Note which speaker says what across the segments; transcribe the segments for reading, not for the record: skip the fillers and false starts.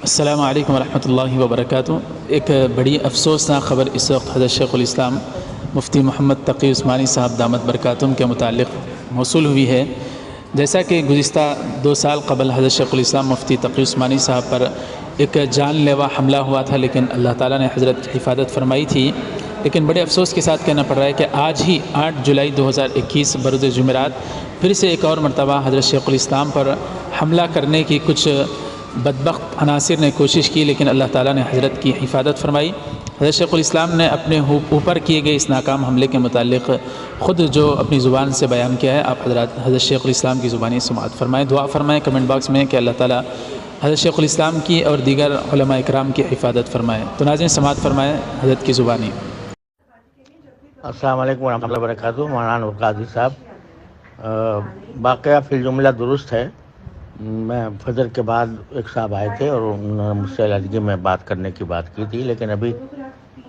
Speaker 1: السلام علیکم ورحمۃ اللہ وبرکاتہ۔ ایک بڑی افسوسناک خبر اس وقت حضرت شیخ الاسلام مفتی محمد تقی عثمانی صاحب دامت برکاتہم کے متعلق موصول ہوئی ہے۔ جیسا کہ گزشتہ 2 سال قبل حضرت شیخ الاسلام مفتی تقی عثمانی صاحب پر ایک جان لیوا حملہ ہوا تھا، لیکن اللہ تعالیٰ نے حضرت کی حفاظت فرمائی تھی۔ لیکن بڑے افسوس کے ساتھ کہنا پڑ رہا ہے کہ آج ہی 8 جولائی 2021 بروز جمعرات پھر سے ایک اور مرتبہ حضرت شیخ الاسلام پر حملہ کرنے کی کچھ بدبخت عناصر نے کوشش کی، لیکن اللہ تعالیٰ نے حضرت کی حفاظت فرمائی۔ حضرت شیخ الاسلام نے اپنے اوپر کیے گئے اس ناکام حملے کے متعلق خود جو اپنی زبان سے بیان کیا ہے، آپ حضرات حضرت شیخ الاسلام کی زبانی سماعت فرمائیں، دعا فرمائیں کمنٹ باکس میں کہ اللہ تعالیٰ حضرت شیخ الاسلام کی اور دیگر علماء اکرام کی حفاظت فرمائیں۔ تو ناظرین سماعت فرمائیں حضرت کی زبانی۔
Speaker 2: السلام علیکم ورحمۃ اللہ وبرکاتہ۔ مولانا القاضی صاحب، واقعہ فی الجملہ درست ہے۔ میں فجر کے بعد ایک صاحب آئے تھے اور انہوں نے مجھ سے علیحدگی میں بات کرنے کی بات کی تھی، لیکن ابھی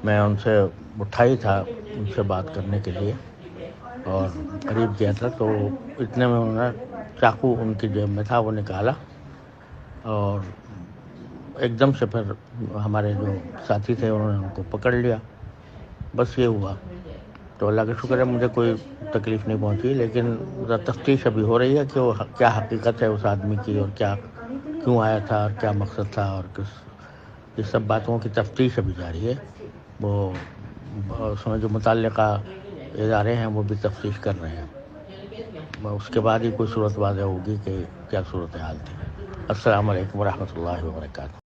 Speaker 2: میں ان سے اٹھا ہی تھا ان سے بات کرنے کے لیے اور قریب کیا تھا، تو اتنے میں انہوں نے چاقو ان کی جیب میں تھا وہ نکالا اور ایک دم سے پھر ہمارے جو ساتھی تھے انہوں نے ان کو پکڑ لیا۔ بس یہ ہوا، تو اللہ کا شکر ہے مجھے کوئی تکلیف نہیں پہنچی، لیکن تفتیش ابھی ہو رہی ہے کہ وہ کیا حقیقت ہے اس آدمی کی اور کیوں آیا تھا اور کیا مقصد تھا اور یہ سب باتوں کی تفتیش ابھی جاری ہے۔ وہ اس میں جو متعلقہ ادارے ہیں وہ بھی تفتیش کر رہے ہیں، اس کے بعد ہی کوئی صورت واضح ہوگی کہ کیا صورتحال تھی۔ السلام علیکم ورحمۃ اللہ وبرکاتہ۔